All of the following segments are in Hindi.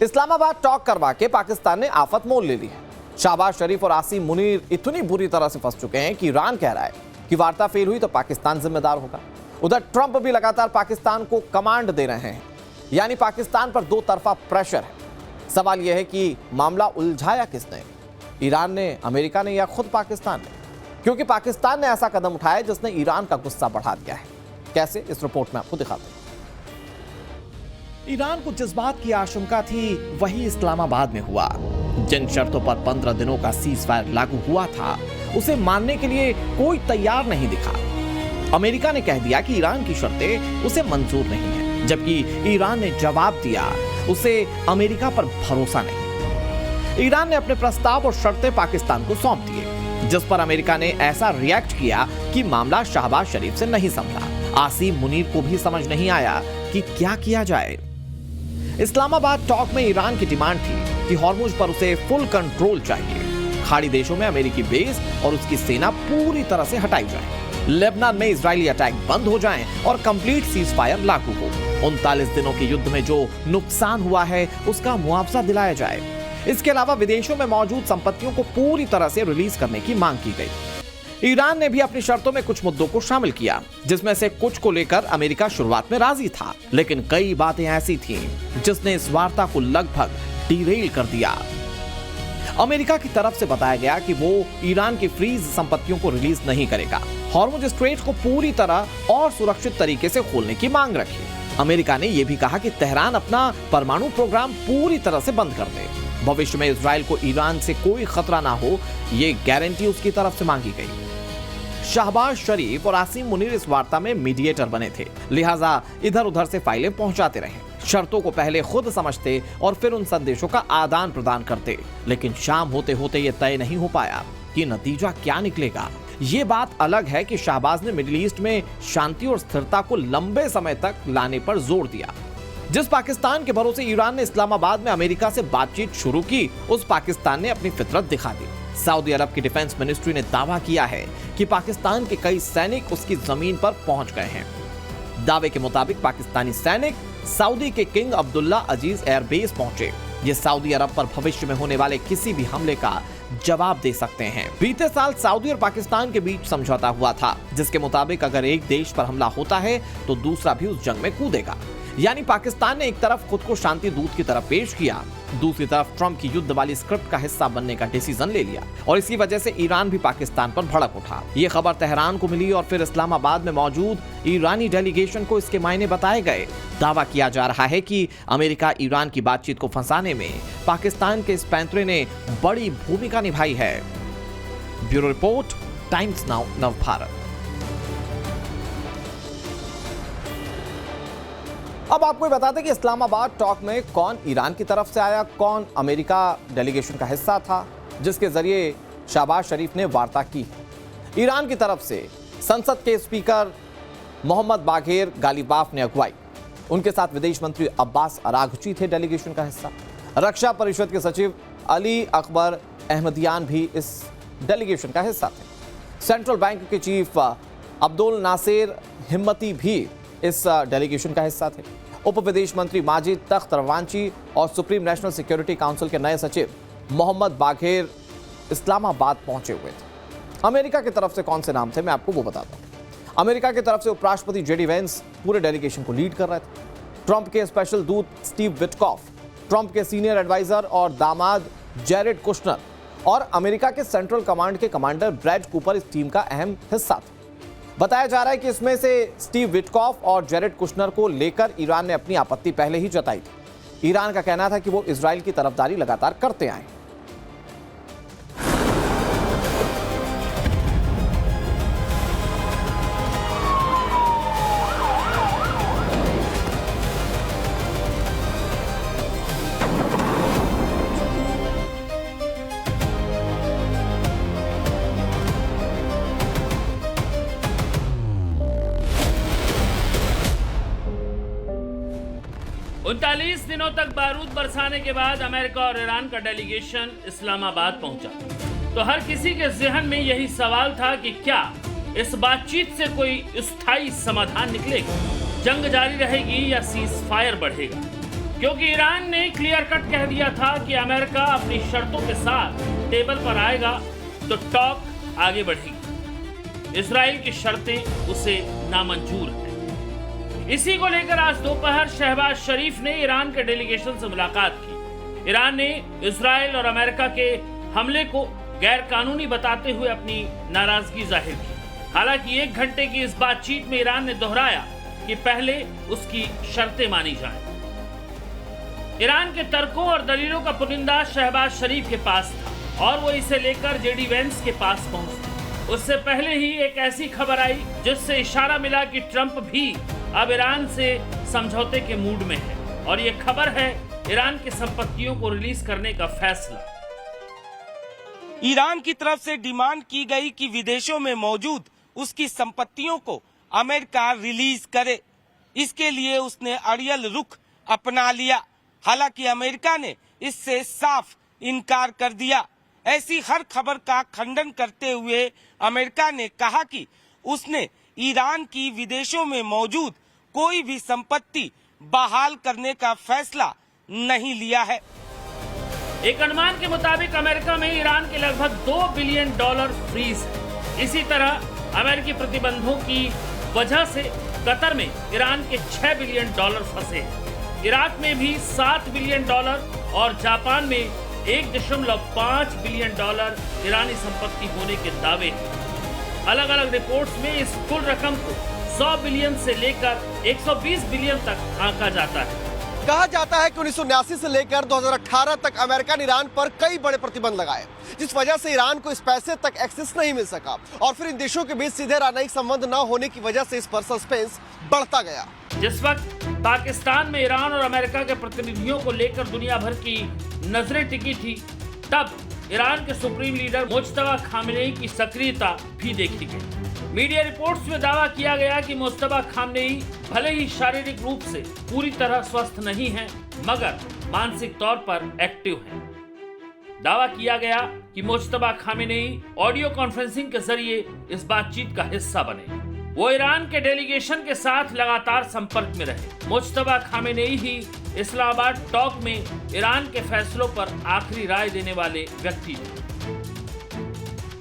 इस्लामाबाद टॉक करवा के पाकिस्तान ने आफत मोल ले ली है। शहबाज शरीफ और आसिम मुनीर इतनी बुरी तरह से फंस चुके हैं कि ईरान कह रहा है कि वार्ता फेल हुई तो पाकिस्तान जिम्मेदार होगा। उधर ट्रंप भी लगातार पाकिस्तान को कमांड दे रहे हैं, यानी पाकिस्तान पर दो तरफा प्रेशर है। सवाल यह है कि मामला उलझाया किसने, ईरान ने, अमेरिका ने या खुद पाकिस्तान ने? क्योंकि पाकिस्तान ने ऐसा कदम उठाया जिसने ईरान का गुस्सा बढ़ा दिया है। कैसे, इस रिपोर्ट में आपको दिखाते हैं। ईरान को जिस बात की आशंका थी वही इस्लामाबाद में हुआ। जिन शर्तों पर 15 दिनों का सीज फायर लागू हुआ था उसे मानने के लिए कोई तैयार नहीं दिखा। अमेरिका ने कह दिया कि ईरान की शर्तें उसे मंजूर नहीं है, जबकि ईरान ने जवाब दिया उसे अमेरिका पर भरोसा नहीं। ईरान ने अपने प्रस्ताव और शर्तें पाकिस्तान को सौंप दिए, जिस पर अमेरिका ने ऐसा रिएक्ट किया कि मामला शहबाज शरीफ से नहीं संभला। आसिम मुनीर को भी समझ नहीं आया कि क्या किया जाए। इस्लामाबाद टॉक में ईरान की डिमांड थी कि हॉर्मुज पर उसे फुल कंट्रोल चाहिए। खाड़ी देशों में अमेरिकी बेस और उसकी सेना पूरी तरह से हटाई जाए। लेबनान में इजरायली अटैक बंद हो जाएं और कंप्लीट सीज फायर लागू हो। 39 दिनों के युद्ध में जो नुकसान हुआ है उसका मुआवजा दिलाया जाए। इसके अलावा विदेशों में मौजूद संपत्तियों को पूरी तरह से रिलीज करने की मांग की गई। ईरान ने भी अपनी शर्तों में कुछ मुद्दों को शामिल किया, जिसमें से कुछ को लेकर अमेरिका शुरुआत में राजी था, लेकिन कई बातें ऐसी थीं जिसने इस वार्ता को लगभग डिरेल कर दिया। अमेरिका की तरफ से बताया गया कि वो ईरान की फ्रीज संपत्तियों को रिलीज नहीं करेगा। हॉर्मुज स्ट्रेट को पूरी तरह और सुरक्षित तरीके से खोलने की मांग रखी। अमेरिका ने यह भी कहा कि तेहरान अपना परमाणु प्रोग्राम पूरी तरह से बंद कर दे। भविष्य में इजराइल को ईरान से कोई खतरा ना हो, ये गारंटी उसकी तरफ से मांगी गई। शहबाज शरीफ और आसिम मुनीर इस वार्ता में मीडिएटर बने थे, लिहाजा इधर उधर से फाइलें पहुंचाते रहे। शर्तों को पहले खुद समझते और फिर उन संदेशों का आदान प्रदान करते, लेकिन शाम होते होते यह तय नहीं हो पाया कि नतीजा क्या निकलेगा। ये बात अलग है कि शहबाज ने मिडिल ईस्ट में शांति और स्थिरता को लंबे समय तक लाने पर जोर दिया। जिस पाकिस्तान के भरोसे ईरान ने इस्लामाबाद में अमेरिका से बातचीत शुरू की, उस पाकिस्तान ने अपनी फितरत दिखा दी। सऊदी अरब की डिफेंस मिनिस्ट्री ने दावा किया है कि पाकिस्तान के कई सैनिक उसकी जमीन पर पहुंच गए हैं। दावे के मुताबिक पाकिस्तानी सैनिक सऊदी के किंग अब्दुल्ला अजीज एयरबेस पहुंचे। ये सऊदी अरब पर भविष्य में होने वाले किसी भी हमले का जवाब दे सकते हैं। बीते साल सऊदी और पाकिस्तान के बीच समझौता हुआ था, जिसके मुताबिक अगर एक देश पर हमला होता है तो दूसरा भी उस जंग में कूदेगा। यानी पाकिस्तान ने एक तरफ खुद को शांति दूत की तरफ पेश किया, दूसरी तरफ ट्रंप की युद्ध वाली स्क्रिप्ट का हिस्सा बनने का डिसीजन ले लिया, और इसी वजह से ईरान भी पाकिस्तान पर भड़क उठा। ये खबर तेहरान को मिली और फिर इस्लामाबाद में मौजूद ईरानी डेलीगेशन को इसके मायने बताए गए। दावा किया जा रहा है कि अमेरिका ईरान की बातचीत को फंसाने में पाकिस्तान के इस पैंतरे ने बड़ी भूमिका निभाई है। Bureau report, times now Navbharat. अब आपको बता दें कि इस्लामाबाद टॉक में कौन ईरान की तरफ से आया, कौन अमेरिका डेलीगेशन का हिस्सा था जिसके जरिए शहबाज शरीफ ने वार्ता की। ईरान की तरफ से संसद के स्पीकर मोहम्मद बाघेर गालिबाफ ने अगुवाई। उनके साथ विदेश मंत्री अब्बास अराघची थे डेलीगेशन का हिस्सा। रक्षा परिषद के सचिव अली अकबर अहमदियान भी इस डेलीगेशन का हिस्सा थे। सेंट्रल बैंक के चीफ अब्दुल नासिर हिम्मती भी इस डेलीगेशन का हिस्सा थे। उप विदेश मंत्री माजिद तख्त रवांची और सुप्रीम नेशनल सिक्योरिटी काउंसिल के नए सचिव मोहम्मद बाघेर इस्लामाबाद पहुंचे हुए थे। अमेरिका की तरफ से कौन से नाम थे मैं आपको वो बताता हूं। अमेरिका की तरफ से उपराष्ट्रपति जेडी वेंस पूरे डेलीगेशन को लीड कर रहे थे। ट्रंप के स्पेशल दूत स्टीव विटकॉफ, ट्रंप के सीनियर एडवाइजर और दामाद जेरेड कुशनर और अमेरिका के सेंट्रल कमांड के कमांडर ब्रैड कूपर इस टीम का अहम हिस्सा थे। बताया जा रहा है कि इसमें से स्टीव विटकॉफ और जेरेड कुशनर को लेकर ईरान ने अपनी आपत्ति पहले ही जताई थी। ईरान का कहना था कि वो इजराइल की तरफदारी लगातार करते आए। उनतालीस दिनों तक बारूद बरसाने के बाद अमेरिका और ईरान का डेलीगेशन इस्लामाबाद पहुंचा, तो हर किसी के जहन में यही सवाल था कि क्या इस बातचीत से कोई स्थायी समाधान निकलेगा, जंग जारी रहेगी या सीज फायर बढ़ेगा। क्योंकि ईरान ने क्लियर कट कह दिया था कि अमेरिका अपनी शर्तों के साथ टेबल पर आएगा तो टॉक आगे बढ़ेगी। इजराइल की शर्तें उसे नामंजूर हैं। इसी को लेकर आज दोपहर शहबाज शरीफ ने ईरान के डेलीगेशन से मुलाकात की। ईरान ने इजराइल और अमेरिका के हमले को गैर कानूनी बताते हुए अपनी नाराजगी जाहिर की। हालांकि 1 घंटे की इस बातचीत में ईरान ने दोहराया कि पहले उसकी शर्तें मानी जाएं। ईरान के तर्कों और दलीलों का पुनिंदा शहबाज शरीफ के पास था और वो इसे लेकर जेडी वेंस के पास पहुंचे। उससे पहले ही एक ऐसी खबर आई जिससे इशारा मिला कि ट्रंप भी अब ईरान से समझौते के मूड में है और ये खबर है ईरान की संपत्तियों को रिलीज करने का फैसला। ईरान की तरफ से डिमांड की गई कि विदेशों में मौजूद उसकी संपत्तियों को अमेरिका रिलीज करे। इसके लिए उसने अड़ियल रुख अपना लिया। हालांकि अमेरिका ने इससे साफ इनकार कर दिया। ऐसी हर खबर का खंडन करते हुए अमेरिका ने कहा कि उसने ईरान की विदेशों में मौजूद कोई भी संपत्ति बहाल करने का फैसला नहीं लिया है। एक अनुमान के मुताबिक अमेरिका में ईरान के लगभग $2 बिलियन फ्रीज है। इसी तरह अमेरिकी प्रतिबंधों की वजह से कतर में ईरान के $6 बिलियन फंसे हैं। इराक में भी $7 बिलियन और जापान में $1.5 बिलियन ईरानी संपत्ति होने के दावे हैं। अलग अलग रिपोर्ट्स में इस कुल रकम को 100 बिलियन से लेकर 120 बिलियन तक आंका जाता है। कहा जाता है कि 1979 से लेकर 2018 तक अमेरिका ने ईरान पर कई बड़े प्रतिबंध लगाए, जिस वजह से ईरान को इस पैसे तक एक्सेस नहीं मिल सका और फिर इन देशों के बीच सीधे राजनयिक संबंध न होने की वजह से इस पर सस्पेंस बढ़ता गया। जिस वक्त पाकिस्तान में ईरान और अमेरिका के प्रतिनिधियों को लेकर दुनिया भर की नजरें टिकी थी, तब ईरान के सुप्रीम लीडर मुज्तबा खामेनेई की सक्रियता भी देखी गई। मीडिया रिपोर्ट्स में दावा किया गया कि मुज्तबा खामेनेई भले ही शारीरिक रूप से पूरी तरह स्वस्थ नहीं हैं, मगर मानसिक तौर पर एक्टिव हैं। दावा किया गया कि मुज्तबा खामेनेई ऑडियो कॉन्फ्रेंसिंग के जरिए इस बातचीत का हिस्सा बने। वो ईरान के डेलीगेशन के साथ लगातार संपर्क में रहे। मुज्तबा खामेनेई ही इस्लामाबाद टॉक में ईरान के फैसलों पर आखिरी राय देने वाले व्यक्ति थे,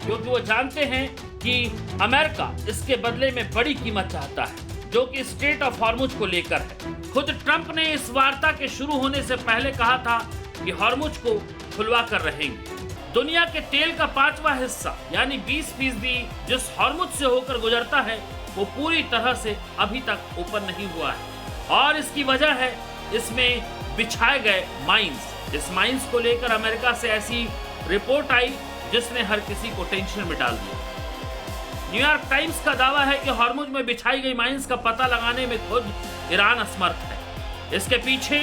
क्योंकि वो जानते हैं कि अमेरिका इसके बदले में बड़ी कीमत चाहता है, जो कि स्ट्रेट ऑफ हॉर्मुज को लेकर है। खुद ट्रंप ने इस वार्ता के शुरू होने से पहले कहा था कि हॉर्मुज को खुलवा कर रहेंगे। दुनिया के तेल का 5वां हिस्सा यानी 20% जिस हॉर्मुज से होकर गुजरता है, वो पूरी तरह से अभी तक ओपन नहीं हुआ है और इसकी वजह है इसमें बिछाए गए माइंस। इस माइंस को लेकर अमेरिका से ऐसी रिपोर्ट आई जिसने हर किसी को टेंशन में डाल दिया। न्यूयॉर्क टाइम्स का दावा है कि हॉर्मुज में बिछाई गई माइंस का पता लगाने में खुद ईरान असमर्थ है। इसके पीछे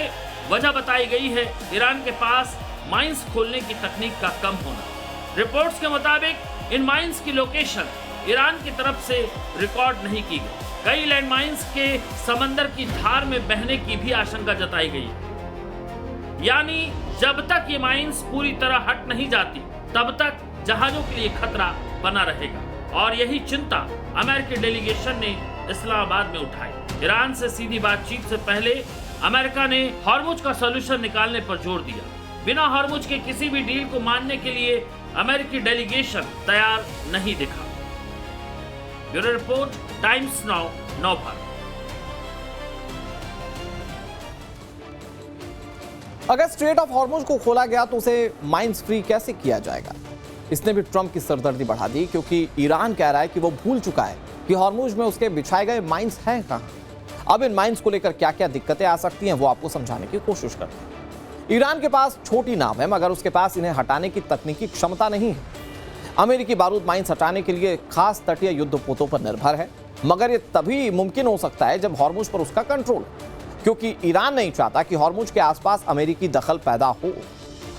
वजह बताई गई है ईरान के पास माइंस खोलने की तकनीक का कम होना। रिपोर्ट्स के मुताबिक इन माइंस की लोकेशन ईरान की तरफ से रिकॉर्ड नहीं की गई। कई लैंड माइंस के समंदर की धार में बहने की भी आशंका जताई गई है। यानी जब तक ये माइंस पूरी तरह हट नहीं जाती, तब तक जहाजों के लिए खतरा बना रहेगा और यही चिंता अमेरिकी डेलीगेशन ने इस्लामाबाद में उठाई। ईरान से सीधी बातचीत से पहले अमेरिका ने हॉर्मुज का सॉल्यूशन निकालने पर जोर दिया। बिना हॉर्मुज के किसी भी डील को मानने के लिए अमेरिकी डेलीगेशन तैयार नहीं दिखा। ब्यूरो रिपोर्ट, टाइम्स नाउ, नव भारत। अगर स्ट्रेट ऑफ हॉर्मुज को खोला गया तो उसे माइंस फ्री कैसे किया जाएगा? इसने भी ट्रंप की सरदर्दी बढ़ा दी, क्योंकि ईरान कह रहा है कि वो भूल चुका है कि हॉर्मुज में उसके बिछाए गए माइंस हैं कहां। अब इन माइंस को लेकर क्या क्या दिक्कतें आ सकती हैं वो आपको समझाने की कोशिश करते हैं। ईरान के पास छोटी नाव है, मगर उसके पास इन्हें हटाने की तकनीकी क्षमता नहीं है। अमेरिकी बारूद माइंस हटाने के लिए खास तटीय युद्धपोतों पर निर्भर है, मगर यह तभी मुमकिन हो सकता है जब हॉर्मुज पर उसका कंट्रोल, क्योंकि ईरान नहीं चाहता कि हॉर्मुज के आसपास अमेरिकी दखल पैदा हो।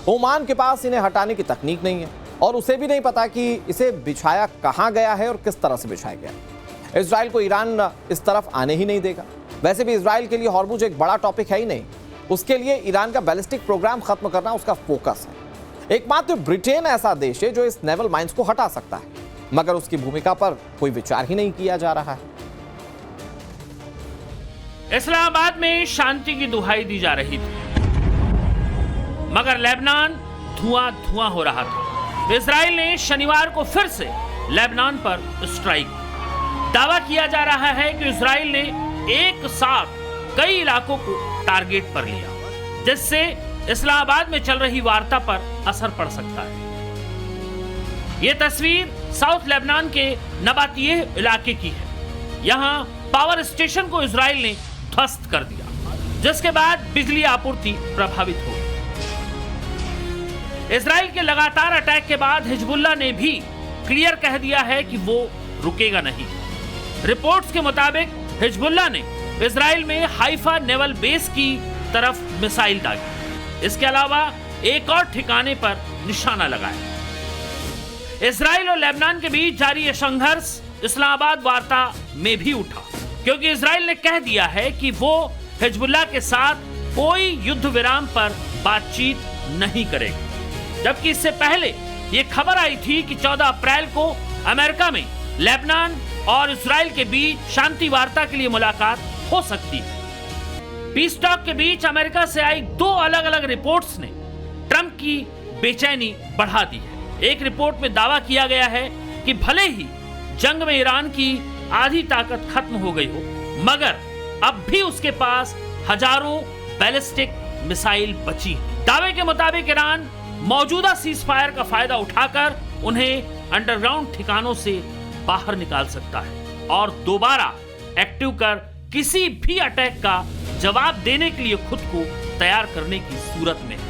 ओमान के पास इन्हें हटाने की तकनीक नहीं है और उसे भी नहीं पता कि इसे बिछाया कहां गया है और किस तरह से बिछाया गया। इजराइल को ईरान इस तरफ आने ही नहीं देगा। वैसे भी इजराइल के लिए हॉर्मुज एक बड़ा टॉपिक है ही नहीं, उसके लिए ईरान का बैलिस्टिक प्रोग्राम खत्म करना उसका फोकस है। एकमात्र ब्रिटेन ऐसा देश है जो इस नेवल माइंस को हटा सकता है, मगर उसकी भूमिका पर कोई विचार ही नहीं किया जा रहा है। इस्लामाबाद में शांति की दुहाई दी जा रही थी। मगर लेबनान धुआं धुआं हो रहा था। इजराइल ने शनिवार को फिर से लेबनान पर स्ट्राइक। दावा किया जा रहा है कि इजराइल ने एक साथ कई इलाकों को टारगेट पर लिया, जिससे इस्लामाबाद में चल रही वार्ता पर असर पड़ सकता है। यह तस्वीर साउथ लेबनान के नबातिह इलाके की है। यहां पावर स्टेशन को इजराइल ने ध्वस्त कर दिया, जिसके बाद बिजली आपूर्ति प्रभावित हो गई। इजराइल के लगातार अटैक के बाद हिजबुल्लाह ने भी क्लियर कह दिया है कि वो रुकेगा नहीं। रिपोर्ट्स के मुताबिक हिजबुल्लाह ने इजराइल में हाइफा नेवल बेस की तरफ मिसाइल दागी। इसके अलावा एक और ठिकाने पर निशाना लगाया। इजराइल और लेबनान के बीच जारी यह संघर्ष इस्लामाबाद वार्ता में भी उठा, क्योंकि इजराइल ने कह दिया है कि वो हिजबुल्लाह के साथ कोई युद्ध विराम पर बातचीत नहीं करेगा। जबकि इससे पहले यह खबर आई थी कि 14 अप्रैल को अमेरिका में लेबनान और इजराइल के बीच शांति वार्ता के लिए मुलाकात हो सकती है। पीस टॉक के बीच अमेरिका से आई 2 अलग अलग रिपोर्ट्स ने ट्रंप की बेचैनी बढ़ा दी है। एक रिपोर्ट में दावा किया गया है कि भले ही जंग में ईरान की आधी ताकत खत्म हो गई हो, मगर अब भी उसके पास हजारों बैलिस्टिक मिसाइल बची हैं। दावे के मुताबिक ईरान मौजूदा सीज फायर का फायदा उठाकर उन्हें अंडरग्राउंड ठिकानों से बाहर निकाल सकता है और दोबारा एक्टिव कर किसी भी अटैक का जवाब देने के लिए खुद को तैयार करने की सूरत में है।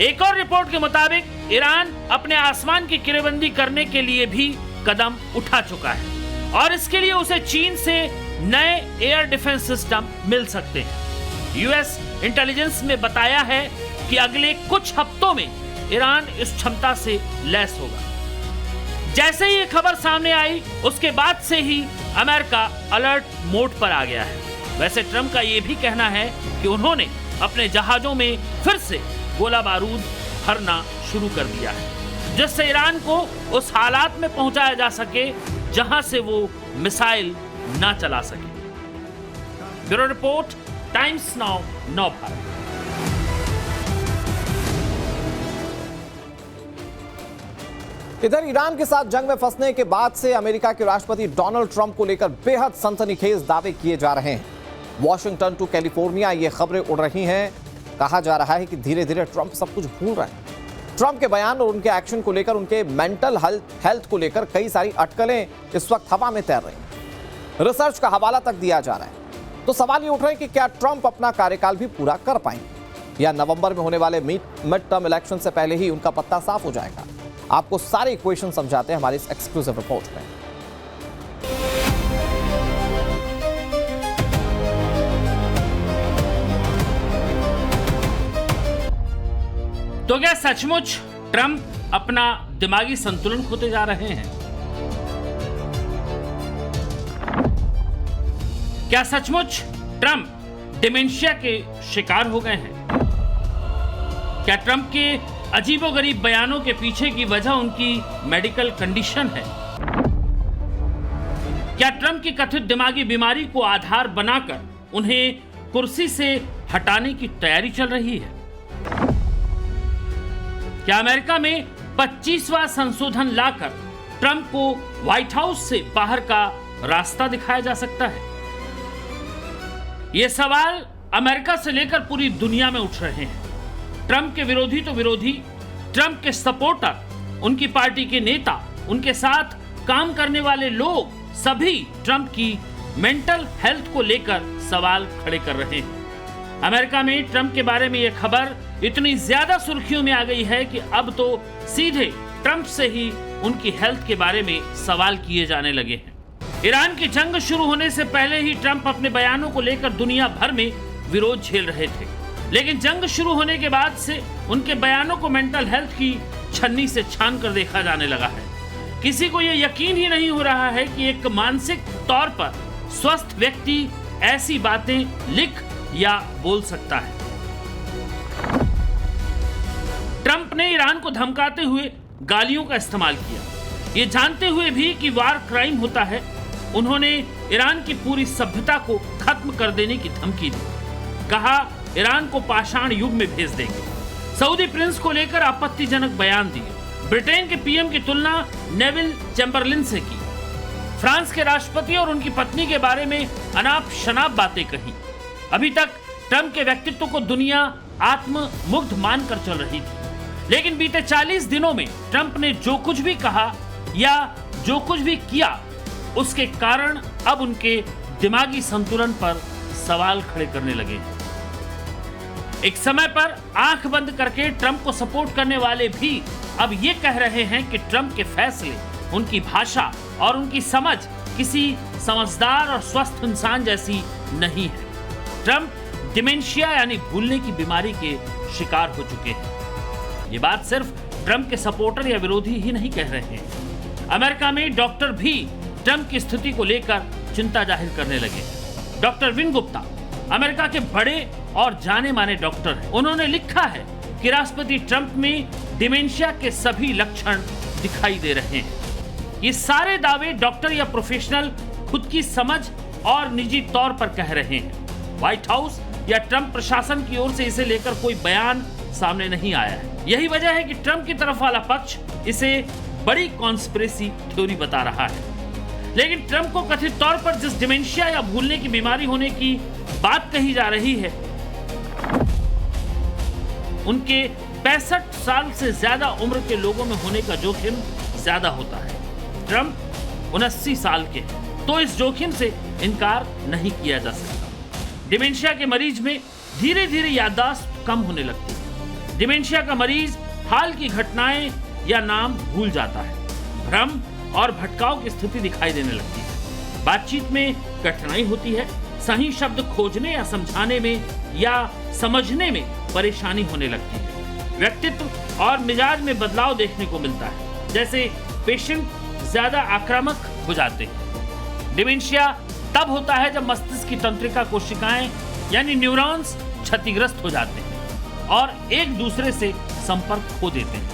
एक और रिपोर्ट के मुताबिक ईरान अपने आसमान की किरेबंदी करने के लिए भी कदम उठा चुका है और इसके लिए उसे चीन से नए एयर डिफेंस सिस्टम मिल सकते हैं। यूएस इंटेलिजेंस ने बताया है कि अगले कुछ हफ्तों में ईरान इस क्षमता से लैस होगा। जैसे ही ये खबर सामने आई, उसके बाद से ही अमेरिका अलर्ट मोड पर आ गया है। वैसे ट्रंप का ये भी कहना है कि उन्होंने अपने जहाजों में फिर से गोला बारूद भरना शुरू कर दिया है, जिससे ईरान को उस हालात में पहुंचाया जा सके जहां से वो मिसाइल ना चला सके। ब्यूरो रिपोर्ट, टाइम्स नाउ, नव भारत। इधर ईरान के साथ जंग में फंसने के बाद से अमेरिका के राष्ट्रपति डोनाल्ड ट्रंप को लेकर बेहद सनसनीखेज दावे किए जा रहे हैं। वॉशिंगटन टू कैलिफोर्निया ये खबरें उड़ रही हैं। कहा जा रहा है कि धीरे धीरे ट्रंप सब कुछ भूल रहे हैं। ट्रंप के बयान और उनके एक्शन को लेकर, उनके मेंटल हेल्थ को लेकर कई सारी अटकलें इस वक्त हवा में तैर रही हैं। रिसर्च का हवाला तक दिया जा रहा है। तो सवाल ये उठ रहे हैं कि क्या ट्रंप अपना कार्यकाल भी पूरा कर पाएंगे या नवंबर में होने वाले मिड टर्म इलेक्शन से पहले ही उनका पत्ता साफ हो जाएगा। आपको सारे इक्वेशन समझाते हैं हमारी इस एक्सक्लूसिव रिपोर्ट में। तो क्या सचमुच ट्रंप अपना दिमागी संतुलन खोते जा रहे हैं? क्या सचमुच ट्रंप डिमेंशिया के शिकार हो गए हैं? क्या ट्रंप के अजीबोगरीब बयानों के पीछे की वजह उनकी मेडिकल कंडीशन है? क्या ट्रंप की कथित दिमागी बीमारी को आधार बनाकर उन्हें कुर्सी से हटाने की तैयारी चल रही है? क्या अमेरिका में 25वां संशोधन लाकर ट्रंप को व्हाइट हाउस से बाहर का रास्ता दिखाया जा सकता है? ये सवाल अमेरिका से लेकर पूरी दुनिया में उठ रहे हैं। ट्रंप के विरोधी तो विरोधी, ट्रंप के सपोर्टर, उनकी पार्टी के नेता, उनके साथ काम करने वाले लोग सभी ट्रंप की मेंटल हेल्थ को लेकर सवाल खड़े कर रहे हैं। अमेरिका में ट्रंप के बारे में यह खबर इतनी ज्यादा सुर्खियों में आ गई है कि अब तो सीधे ट्रंप से ही उनकी हेल्थ के बारे में सवाल किए जाने लगे हैं। ईरान की जंग शुरू होने से पहले ही ट्रंप अपने बयानों को लेकर दुनिया भर में विरोध झेल रहे थे, लेकिन जंग शुरू होने के बाद से उनके बयानों को मेंटल हेल्थ की छन्नी से छान कर देखा जाने लगा है। किसी को यह यकीन ही नहीं हो रहा है कि एक मानसिक तौर पर स्वस्थ व्यक्ति ऐसी बातें लिख या बोल सकता है। ट्रंप ने ईरान को धमकाते हुए गालियों का इस्तेमाल किया, ये जानते हुए भी कि वार क्राइम होता है। उन्होंने ईरान की पूरी सभ्यता को खत्म कर देने की धमकी दी। कहा ईरान को पाषाण युग में भेज देंगे। सऊदी प्रिंस को लेकर आपत्तिजनक बयान दिए। ब्रिटेन के पीएम की तुलना नेविल चैम्बरलिन से की। फ्रांस के राष्ट्रपति और उनकी पत्नी के बारे में अनाप शनाप बातें कही। अभी तक ट्रंप के व्यक्तित्व को दुनिया आत्ममुग्ध मानकर चल रही थी, लेकिन बीते 40 दिनों में ट्रंप ने जो कुछ भी कहा या जो कुछ भी किया, उसके कारण अब उनके दिमागी संतुलन पर सवाल खड़े करने लगे। एक समय पर आंख बंद करके ट्रंप को सपोर्ट करने वाले भी अब ये कह रहे हैं कि ट्रंप के फैसले, उनकी भाषा और उनकी समझ किसी समझदार और स्वस्थ इंसान जैसी नहीं है। ट्रंप डिमेंशिया यानी भूलने की बीमारी के शिकार हो चुके हैं। ये बात सिर्फ ट्रंप के सपोर्टर या विरोधी ही नहीं कह रहे हैं। अमेरिका में डॉक्टर भी ट्रंप की स्थिति को लेकर चिंता जाहिर करने लगे। डॉक्टर विन गुप्ता अमेरिका के बड़े और जाने माने डॉक्टर हैं। उन्होंने लिखा है कि राष्ट्रपति ट्रंप में डिमेंशिया के सभी लक्षण दिखाई दे रहे हैं। ये सारे दावे डॉक्टर या प्रोफेशनल खुद की समझ और निजी तौर पर कह रहे हैं। व्हाइट हाउस या ट्रंप प्रशासन की ओर से इसे लेकर कोई बयान सामने नहीं आया है। यही वजह है कि ट्रंप की तरफ वाला पक्ष इसे बड़ी कॉन्स्पिरेसी थ्योरी बता रहा है। लेकिन ट्रंप को कथित तौर पर जिस डिमेंशिया या भूलने की बीमारी होने की बात कही जा रही है, उनके 65 साल से ज्यादा उम्र के लोगों में होने का जोखिम ज्यादा होता है। ट्रंप 79 साल के हैं, तो इस जोखिम से इनकार नहीं किया जा सकता। डिमेंशिया के मरीज में धीरे धीरे याददाश्त कम होने लगती है। डिमेंशिया का मरीज हाल की घटनाएं या नाम भूल जाता है। भ्रम और भटकाव की स्थिति दिखाई देने लगती है। बातचीत में कठिनाई होती है। सही शब्द खोजने या समझाने में या समझने में परेशानी होने लगती है। व्यक्तित्व और मिजाज में बदलाव देखने को मिलता है, जैसे पेशेंट ज्यादा आक्रामक हो जाते हैं। डिमेंशिया तब होता है जब मस्तिष्क की तंत्रिका कोशिकाएं यानी न्यूरॉन्स क्षतिग्रस्त हो जाते हैं और एक दूसरे से संपर्क खो देते हैं।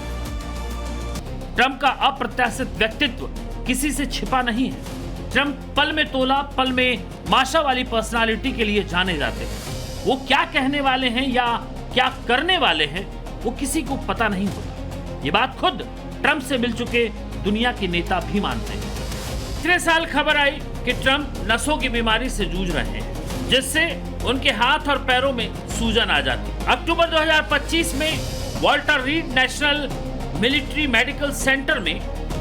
ट्रंप का अप्रत्याशित व्यक्तित्व किसी से छिपा नहीं है। ट्रंप पल में तोला, पल में माशा वाली पर्सनालिटी के लिए जाने जाते हैं। वो क्या कहने वाले हैं या क्या करने वाले हैं, वो किसी को पता नहीं होता। ये बात खुद ट्रंप से मिल चुके दुनिया के नेता भी मानते हैं। पिछले साल खबर आई कि ट्रंप नसों की बीमारी से जूझ रहे हैं, जिससे उनके हाथ और पैरों में सूजन आ जाती। अक्टूबर 2025 में Walter read national military medical centre में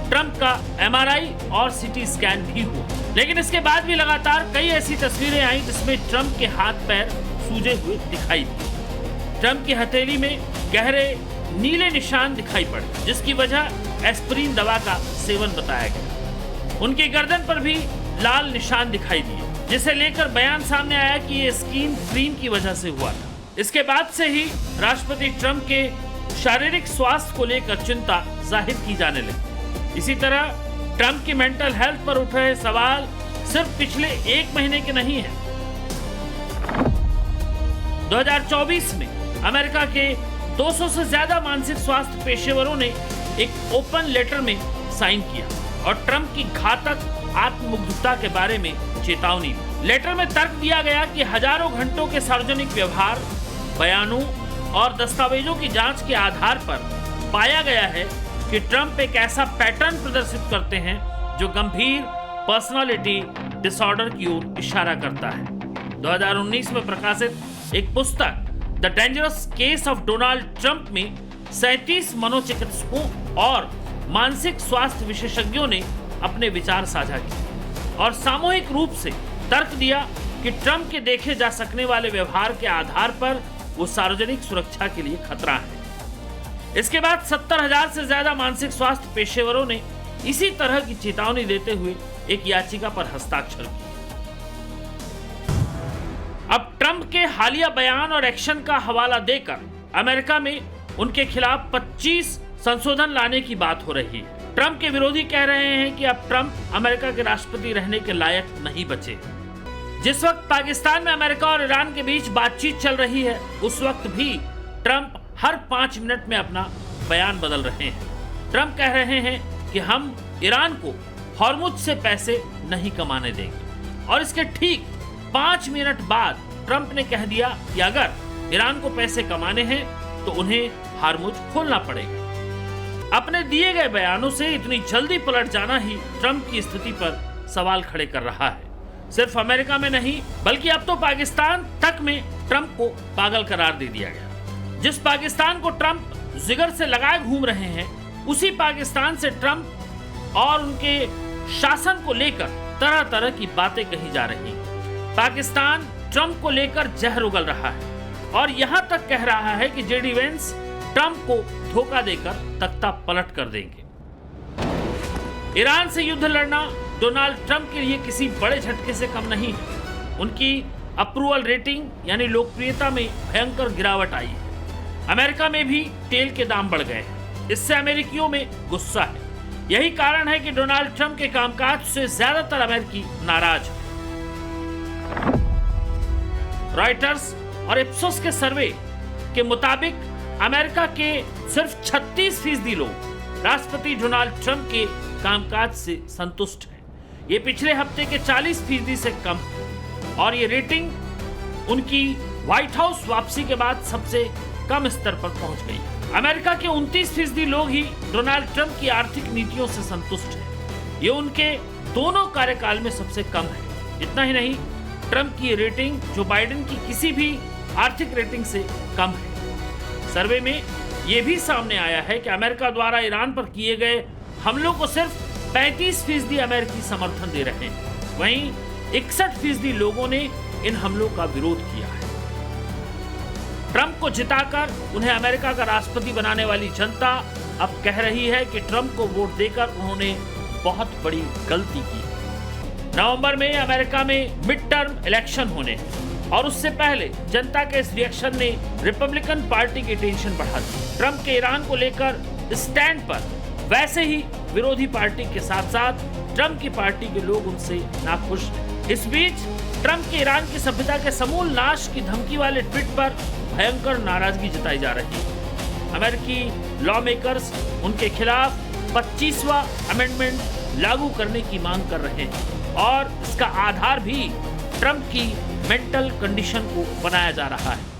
ट्रंप का एमआरआई और सीटी स्कैन भी हुआ, लेकिन इसके बाद भी लगातार कई ऐसी तस्वीरें आई जिसमें ट्रंप के हाथ पैर सूजे हुए दिखाई दिए। ट्रंप की हथेली में गहरे नीले निशान दिखाई पड़े, जिसकी वजह एस्प्रिन दवा का सेवन बताया गया। उनकी गर्दन पर भी लाल निशान दिखाई दिए, जिसे लेकर बयान सामने आया कि ये स्किन क्रीम की वजह से हुआ था। इसके बाद से ही राष्ट्रपति ट्रंप के शारीरिक स्वास्थ्य को लेकर चिंता जाहिर की जाने लगी। इसी तरह ट्रंप की मेंटल हेल्थ पर उठ रहे सवाल सिर्फ पिछले 1 महीने के नहीं है। 2024 में अमेरिका के 200 से ज्यादा मानसिक स्वास्थ्य पेशेवरों ने एक ओपन लेटर में साइन किया और ट्रंप की घातक आत्ममुग्धता के बारे में चेतावनी दी। लेटर में तर्क दिया गया कि हजारों घंटों के सार्वजनिक व्यवहार, बयानों और दस्तावेजों की जांच के आधार पर पाया गया है कि ट्रंप एक ऐसा पैटर्न प्रदर्शित करते हैं जो गंभीर पर्सनालिटी डिसऑर्डर की ओर इशारा करता है। 2019 में प्रकाशित एक पुस्तक the dangerous case of Donald Trump में 37 मनोचिकित्सकों और मानसिक स्वास्थ्य विशेषज्ञों ने अपने विचार साझा किए और सामूहिक रूप से तर्क दिया कि ट्रंप के देखे जा सकने वाले व्यवहार के आधार पर वो सार्वजनिक सुरक्षा के लिए खतरा है। इसके बाद 70,000 से ज्यादा मानसिक स्वास्थ्य पेशेवरों ने इसी तरह की चेतावनी देते हुए एक याचिका पर हस्ताक्षर किए। अब ट्रंप के हालिया बयान और एक्शन का हवाला देकर अमेरिका में उनके खिलाफ 25 संशोधन लाने की बात हो रही है। ट्रंप के विरोधी कह रहे हैं कि अब ट्रंप अमेरिका के राष्ट्रपति रहने के लायक नहीं बचे। जिस वक्त पाकिस्तान में अमेरिका और ईरान के बीच बातचीत चल रही है, उस वक्त भी ट्रंप हर 5 मिनट में अपना बयान बदल रहे हैं। ट्रंप कह रहे हैं कि हम ईरान को हॉर्मुज से पैसे नहीं कमाने देंगे और इसके ठीक 5 मिनट बाद ट्रंप ने कह दिया कि अगर ईरान को पैसे कमाने हैं तो उन्हें हार्मुज खोलना पड़ेगा। अपने दिए गए बयानों से इतनी जल्दी पलट जाना ही ट्रंप की स्थिति पर सवाल खड़े कर रहा है। सिर्फ अमेरिका में नहीं बल्कि अब तो पाकिस्तान तक में ट्रंप को पागल करार दे दिया गया। जिस पाकिस्तान को ट्रंप जिगर से लगाए घूम रहे हैं, उसी पाकिस्तान से ट्रंप और उनके शासन को लेकर तरह तरह की बातें कही जा रही हैं। पाकिस्तान ट्रंप को लेकर जहर उगल रहा है और यहां तक कह रहा है कि जेडी वेंस ट्रंप को धोखा देकर तख्ता पलट कर देंगे। ईरान से युद्ध लड़ना डोनाल्ड ट्रंप के लिए किसी बड़े झटके से कम नहीं है। उनकी अप्रूवल रेटिंग यानी लोकप्रियता में भयंकर गिरावट आई है। अमेरिका में भी तेल के दाम बढ़ गए हैं। इससे अमेरिकियों में गुस्सा है। यही कारण है कि डोनाल्ड ट्रंप के कामकाज से ज्यादातर अमेरिकी नाराज हैं। रॉयटर्स और इप्सोस के सर्वे के मुताबिक अमेरिका के सिर्फ 36% लोग राष्ट्रपति डोनाल्ड ट्रंप के कामकाज से संतुष्ट हैं। ये पिछले हफ्ते के 40% से कम है और ये रेटिंग उनकी व्हाइट हाउस वापसी के बाद सबसे कम स्तर पर पहुंच गई। अमेरिका के 29% लोग ही डोनाल्ड ट्रंप की आर्थिक नीतियों से संतुष्ट हैं। ये उनके दोनों कार्यकाल में सबसे कम है। इतना ही नहीं, ट्रंप की रेटिंग जो बाइडेन की किसी भी आर्थिक रेटिंग से कम है। सर्वे में यह भी सामने आया है कि अमेरिका द्वारा ईरान पर किए गए हमलों को सिर्फ 35% अमेरिकी समर्थन दे रहे हैं। वहीं 61% लोगों ने इन हमलों का विरोध किया है। ट्रंप को जिताकर उन्हें अमेरिका का राष्ट्रपति बनाने वाली जनता अब कह रही है कि ट्रंप को वोट देकर उन्होंने बहुत बड़ी गलती की। नवंबर में अमेरिका में मिड टर्म इलेक्शन होने और उससे पहले जनता के इस रिएक्शन ने रिपब्लिकन पार्टी की टेंशन बढ़ा दी। ट्रंप के ईरान को लेकर स्टैंड पर वैसे ही विरोधी पार्टी के साथ साथ ट्रंप की पार्टी के लोग उनसे नाखुश हैं। इस बीच ट्रंप के ईरान की सभ्यता के समूल नाश की धमकी वाले ट्वीट पर भयंकर नाराजगी जताई जा रही है। अमेरिकी लॉ मेकर्स उनके खिलाफ 25वां अमेंडमेंट लागू करने की मांग कर रहे हैं और इसका आधार भी ट्रंप की मेंटल कंडीशन को बनाया जा रहा है।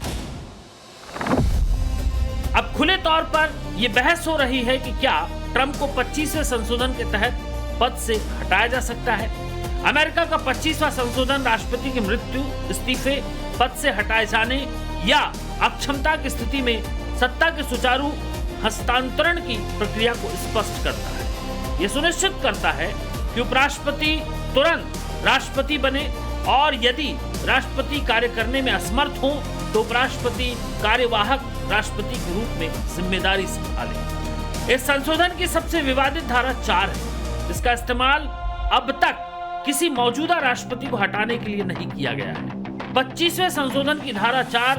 अब खुले तौर पर यह बहस हो रही है कि क्या ट्रंप को 25वें संशोधन के तहत पद से हटाया जा सकता है। अमेरिका का 25वां संशोधन राष्ट्रपति की मृत्यु, इस्तीफे, पद से हटाए जाने या अक्षमता की स्थिति में सत्ता के सुचारू हस्तांतरण की प्रक्रिया को स्पष्ट करता है। यह सुनिश्चित करता है कि उपराष्ट्रपति तुरंत राष्ट्रपति बने और यदि राष्ट्रपति कार्य करने में असमर्थ हो तो उपराष्ट्रपति कार्यवाहक राष्ट्रपति के रूप में जिम्मेदारी संभाले। इस संशोधन की सबसे विवादित धारा 4 है। इसका इस्तेमाल अब तक किसी मौजूदा राष्ट्रपति को हटाने के लिए नहीं किया गया है। 25वें संशोधन की धारा 4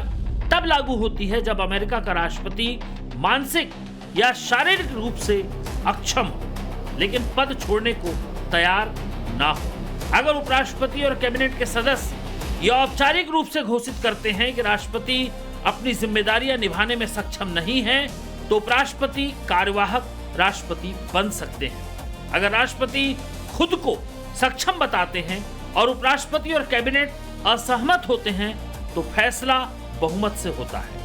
तब लागू होती है जब अमेरिका का राष्ट्रपति मानसिक या शारीरिक रूप से अक्षम हो लेकिन पद छोड़ने को तैयार ना हो। अगर उपराष्ट्रपति और कैबिनेट के सदस्य यह औपचारिक रूप से घोषित करते हैं कि राष्ट्रपति अपनी जिम्मेदारियां निभाने में सक्षम नहीं है तो उपराष्ट्रपति कार्यवाहक राष्ट्रपति बन सकते हैं। अगर राष्ट्रपति खुद को सक्षम बताते हैं और उपराष्ट्रपति और कैबिनेट असहमत होते हैं तो फैसला बहुमत से होता है।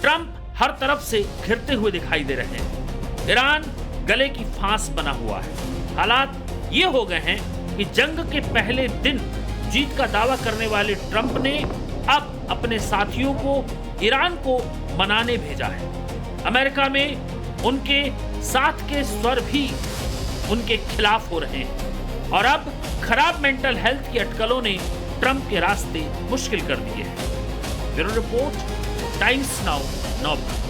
ट्रंप हर तरफ से घिरते हुए दिखाई दे रहे हैं। ईरान गले की फांस बना हुआ है। हालात ये हो गए हैं कि जंग के पहले दिन जीत का दावा करने वाले ट्रंप ने अब अपने साथियों को ईरान को मनाने भेजा है। अमेरिका में उनके साथ के स्वर भी उनके खिलाफ हो रहे हैं और अब खराब मेंटल हेल्थ की अटकलों ने ट्रंप के रास्ते मुश्किल कर दिए हैं। Bureau report, times now, north.